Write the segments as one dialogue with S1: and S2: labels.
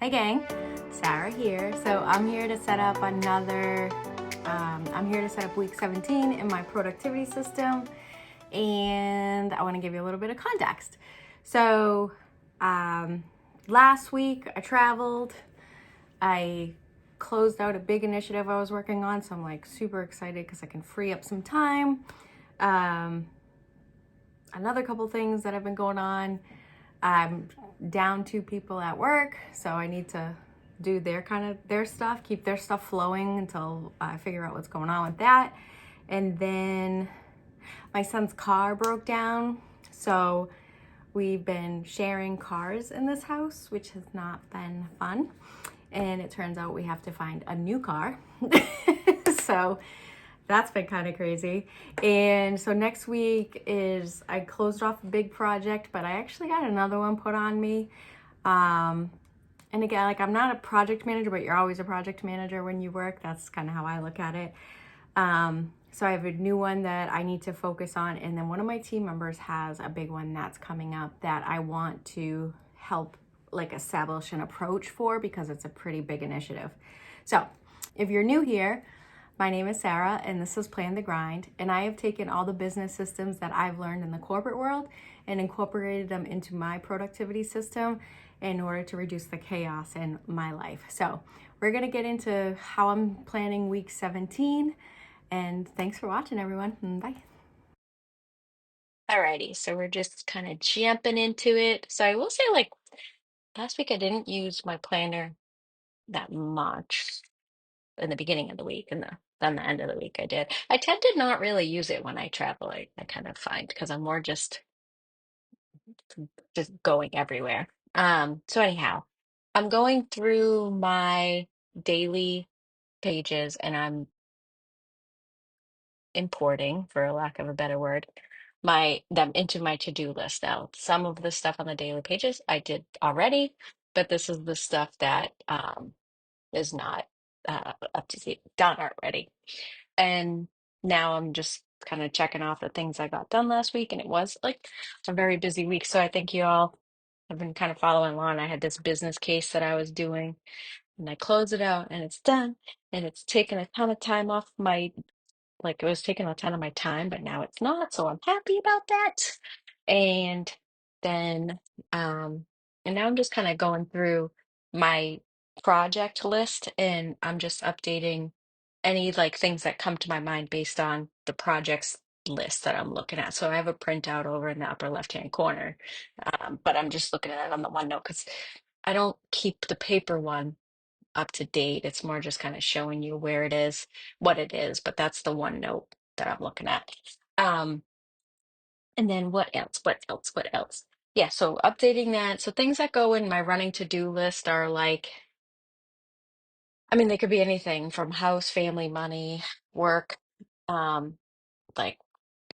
S1: Hey gang, Sarah here. So I'm here to set up I'm here to set up week 17 in my productivity system, and I want to give you a little bit of context. So um, last week I traveled. I closed out a big initiative I was working on, so I'm like super excited because I can free up some time. Um, Another couple things that have been going on. I'm down two people at work, so I need to do their stuff, keep their stuff flowing until I figure out what's going on with that. And then my son's car broke down, so we've been sharing cars in this house, which has not been fun. And it turns out we have to find a new car. So that's been kind of crazy. And so next week is I closed off a big project, but I actually got another one put on me. Um, and again, like I'm not a project manager, but you're always a project manager when you work. That's kind of how I look at it. So I have a new one that I need to focus on. And then one of my team members has a big one that's coming up that I want to help like establish an approach for because it's a pretty big initiative. So if you're new here, my name is Sarah, and this is Plan the Grind. And I have taken all the business systems that I've learned in the corporate world and incorporated them into my productivity system in order to reduce the chaos in my life. So we're gonna get into how I'm planning week 17. And thanks for watching, everyone. Bye.
S2: Alrighty, so we're just kind of jumping into it. So I will say, like, last week I didn't use my planner that much in the beginning of the week, and then the end of the week I did. I tend to not really use it when I travel. I kind of find because I'm more just going everywhere. So anyhow, I'm going through my daily pages and I'm importing, for lack of a better word, my them into my to-do list now. Some of the stuff on the daily pages I did already, but this is the stuff that is not up to date, done already. And now I'm just kind of checking off the things I got done last week, and it was like a very busy week. So I think you all have been kind of following along. I had this business case that I was doing, and I closed it out, and it's done, and it's taken a ton of time off my like it was taking a ton of my time, but now it's not, so I'm happy about that. And then and now I'm just kind of going through my project list and I'm just updating any like things that come to my mind based on the projects list that I'm looking at. So I have a printout over in the upper left-hand corner. But I'm just looking at it on the OneNote because I don't keep the paper one up to date. It's more just kind of showing you where it is, what it is, but that's the one note that I'm looking at. Um, and then what else? What else? What else? Yeah, so updating that. So things that go in my running to-do list are like, I mean, they could be anything from house, family, money, work, um, like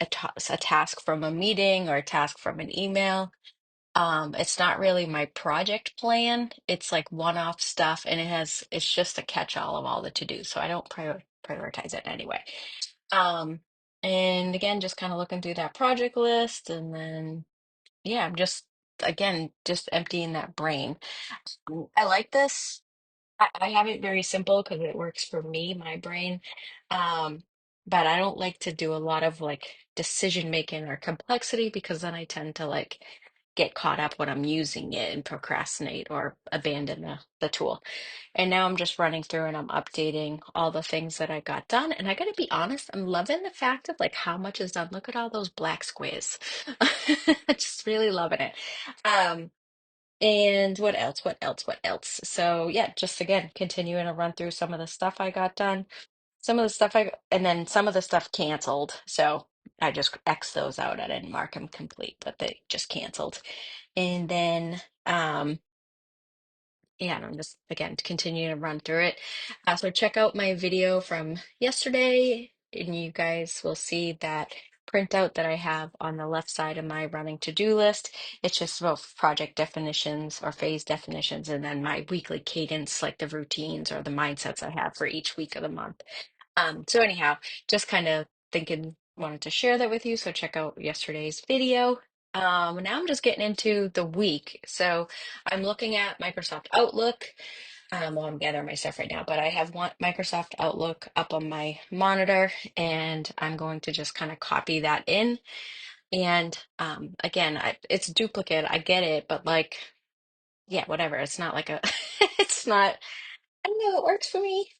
S2: a task from a meeting or a task from an email. It's not really my project plan. It's like one-off stuff, and it's just a catch-all of all the to-dos, so I don't prioritize it anyway. Um, and again, just kind of looking through that project list, and then yeah, I'm just again just emptying that brain. I like this. I have it very simple because it works for me, my brain. Um, but I don't like to do a lot of like decision making or complexity because then I tend to like get caught up when I'm using it and procrastinate or abandon the tool. And now I'm just running through and I'm updating all the things that I got done. And I gotta be honest, I'm loving the fact of like how much is done. Look at all those black squares. Just really loving it. Um, and what else? What else? What else? So yeah, just again, continuing to run through some of the stuff I got done, some of the stuff and then some of the stuff canceled. So I just X those out. I didn't mark them complete, but they just canceled. And then, yeah, and I'm just again continuing to run through it. So check out my video from yesterday, and you guys will see that printout that I have on the left side of my running to-do list. It's just both project definitions or phase definitions, and then my weekly cadence, like the routines or the mindsets I have for each week of the month. So anyhow, just kind of thinking, wanted to share that with you. So check out yesterday's video. Now I'm just getting into the week. So I'm looking at Microsoft Outlook. Well, I'm gathering my stuff right now, but I have one Microsoft Outlook up on my monitor, and I'm going to just kind of copy that in. And again, it's duplicate. I get it, but like, yeah, whatever. It's not like a, it's not. I don't know, it works for me.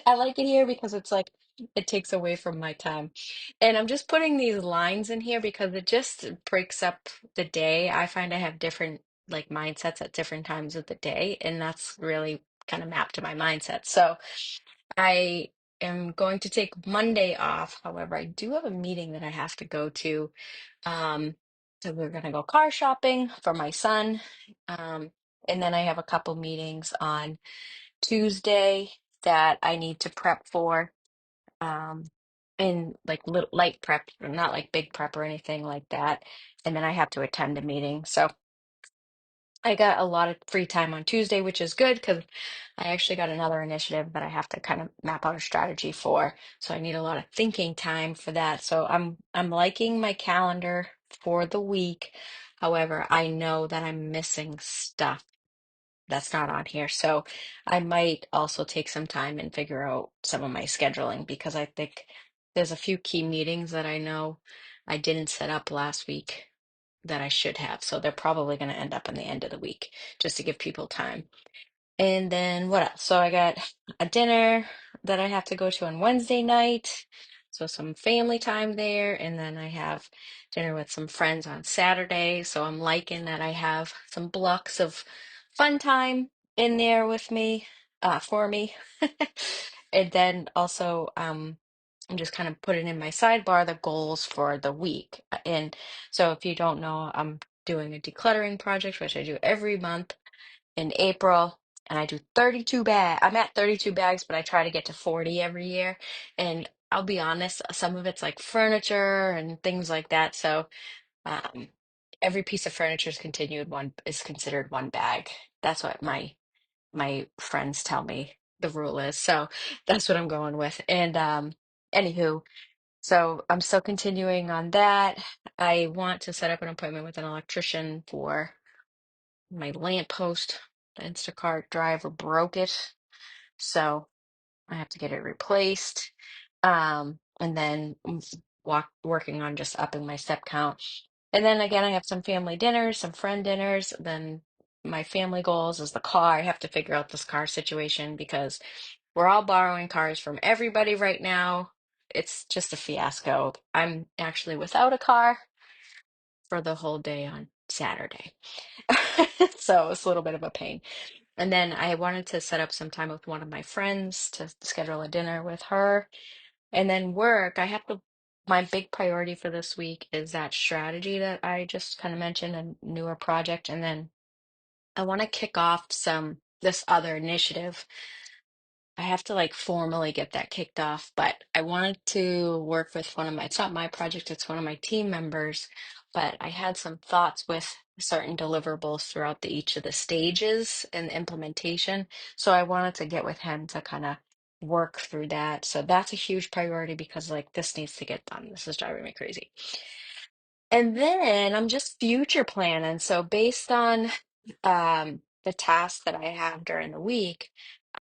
S2: I like it here because it's like it takes away from my time. And I'm just putting these lines in here because it just breaks up the day. I find I have different like mindsets at different times of the day, and that's really kind of mapped to my mindset. So I am going to take Monday off. However, I do have a meeting that I have to go to. Um, so we're gonna go car shopping for my son. Um, and then I have a couple meetings on Tuesday that I need to prep for, um, in like little light prep, not like big prep or anything like that. And then I have to attend a meeting. So I got a lot of free time on Tuesday, which is good because I actually got another initiative that I have to kind of map out a strategy for. So I need a lot of thinking time for that. So I'm liking my calendar for the week. However, I know that I'm missing stuff that's not on here. So I might also take some time and figure out some of my scheduling because I think there's a few key meetings that I know I didn't set up last week that I should have. So they're probably going to end up in the end of the week just to give people time. And then what else? So I got a dinner that I have to go to on Wednesday night. So some family time there. And then I have dinner with some friends on Saturday. So I'm liking that I have some blocks of fun time in there with me, for me. And then also, I'm just kind of putting in my sidebar the goals for the week. And so if you don't know, I'm doing a decluttering project, which I do every month in April, and I do 32 bags. I'm at 32 bags, but I try to get to 40 every year. And I'll be honest, some of it's like furniture and things like that. So um, every piece of furniture is considered one bag. That's what my friends tell me the rule is. So that's what I'm going with. And anywho, so I'm still continuing on that. I want to set up an appointment with an electrician for my lamppost. The Instacart driver broke it, so I have to get it replaced. And then working on just upping my step count. And then again, I have some family dinners, some friend dinners. Then my family goals is the car. I have to figure out this car situation because we're all borrowing cars from everybody right now. It's just a fiasco. I'm actually without a car for the whole day on Saturday. So it's a little bit of a pain. And then I wanted to set up some time with one of my friends to schedule a dinner with her. And then work, my big priority for this week is that strategy that I just kind of mentioned, a newer project. And then I want to kick off this other initiative. I have to like formally get that kicked off, but I wanted to work with it's not my project, it's one of my team members, but I had some thoughts with certain deliverables throughout each of the stages and the implementation. So I wanted to get with him to kind of work through that. So that's a huge priority because like this needs to get done. This is driving me crazy. And then I'm just future planning. So based on the tasks that I have during the week,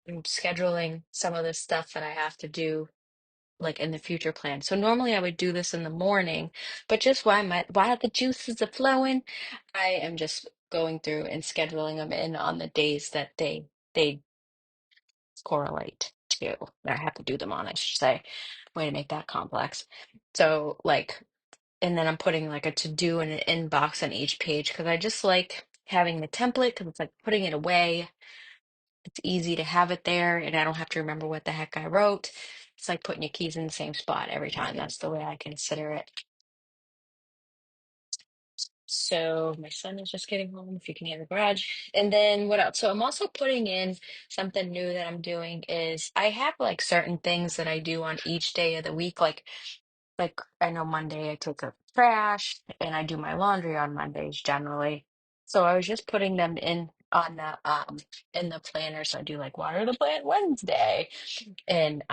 S2: I'm scheduling some of the stuff that I have to do like in the future plan. So normally I would do this in the morning, but just while the juices are flowing, I am just going through and scheduling them in on the days that they correlate to. That I have to do them on, I should say. Way to make that complex. So like, and then I'm putting like a to do and an inbox on each page because I just like having the template because it's like putting it away. It's easy to have it there, and I don't have to remember what the heck I wrote. It's like putting your keys in the same spot every time. That's the way I consider it. So my son is just getting home, if you can hear the garage. And then what else? So I'm also putting in something new that I'm doing is I have like certain things that I do on each day of the week. Like I know Monday I take a trash and I do my laundry on Mondays generally. So I was just putting them in the planner. So I do like water the plant Wednesday and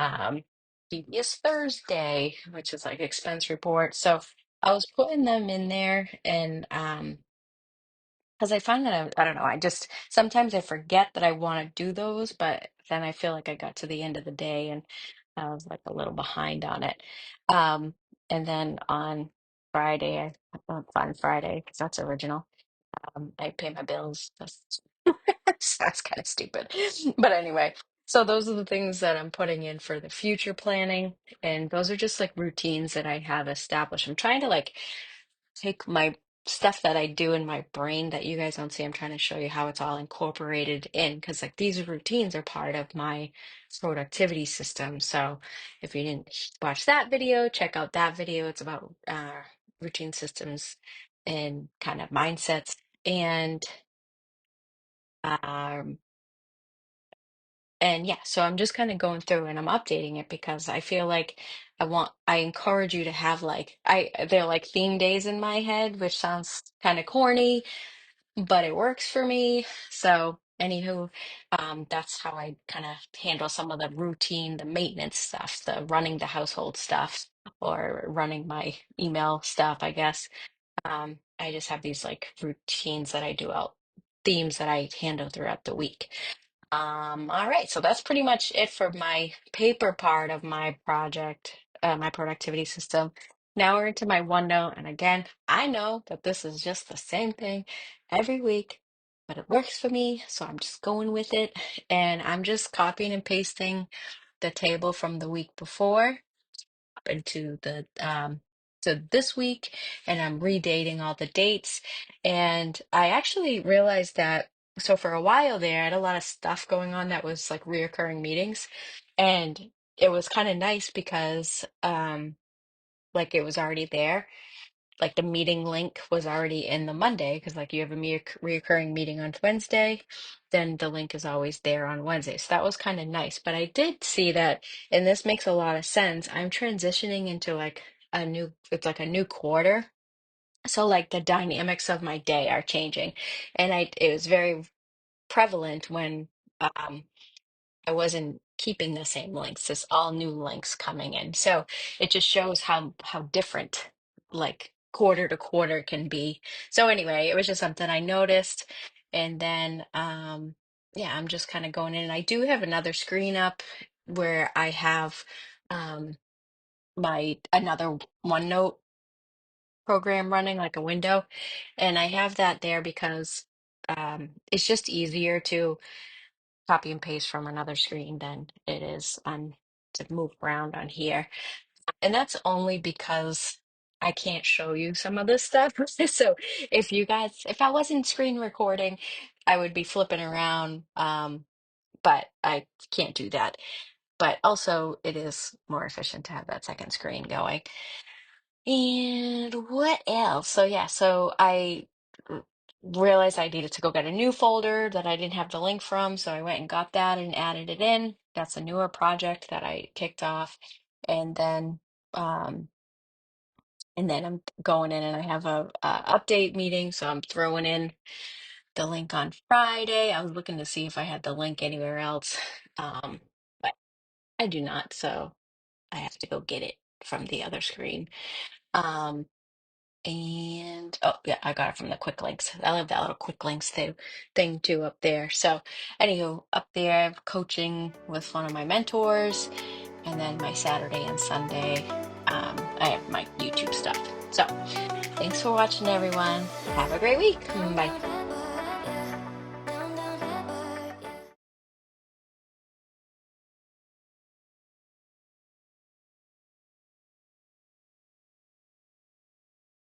S2: previous Thursday, which is like expense report. So I was putting them in there and because I find that I don't know, I just sometimes I forget that I want to do those, but then I feel like I got to the end of the day and I was like a little behind on it. Um, and then on Friday, on Friday, because that's original, I pay my bills. That's kind of stupid. But anyway, so those are the things that I'm putting in for the future planning, and those are just like routines that I have established. I'm trying to like take my stuff that I do in my brain that you guys don't see. I'm trying to show you how it's all incorporated in because like these routines are part of my productivity system. So if you didn't watch that video, check out that video. It's about routine systems and kind of mindsets. And um and yeah, so I'm just kind of going through and I'm updating it because I feel like I encourage you to have like they're like theme days in my head, which sounds kind of corny, but it works for me. So, anywho, that's how I kind of handle some of the routine, the maintenance stuff, the running the household stuff, or running my email stuff, I guess. I just have these like routines that I do out, themes that I handle throughout the week. All right, so that's pretty much it for my paper part of my project, my productivity system. Now we're into my OneNote, and again, I know that this is just the same thing every week, but it works for me, so I'm just going with it, and I'm just copying and pasting the table from the week before into the to this week, and I'm redating all the dates. And I actually realized that so for a while there, I had a lot of stuff going on that was like reoccurring meetings, and it was kind of nice because like it was already there, like the meeting link was already in the Monday because like you have a reoccurring meeting on Wednesday, then the link is always there on Wednesday. So that was kind of nice. But I did see that, and this makes a lot of sense. I'm transitioning into like it's like a new quarter. So like the dynamics of my day are changing. And it was very prevalent when um I wasn't keeping the same links. It's all new links coming in. So it just shows how different like quarter to quarter can be. So anyway, it was just something I noticed. And then yeah, I'm just kind of going in. And I do have another screen up where I have um my another OneNote program running like a window. And I have that there because it's just easier to copy and paste from another screen than it is on to move around on here. And that's only because I can't show you some of this stuff. So if I wasn't screen recording, I would be flipping around. But I can't do that. But also it is more efficient to have that second screen going. And what else? So yeah, so r- realized I needed to go get a new folder that I didn't have the link from, so I went and got that and added it in. That's a newer project that I kicked off. And then um I'm going in and I have a update meeting, so I'm throwing in the link on Friday. I was looking to see if I had the link anywhere else. But I do not, so I have to go get it from the other screen. Um And oh yeah, I got it from the quick links. I love that little quick links thing too up there. So anywho, up there I have coaching with one of my mentors, and then my Saturday and Sunday, I have my YouTube stuff. So thanks for watching, everyone. Have a great week. Bye.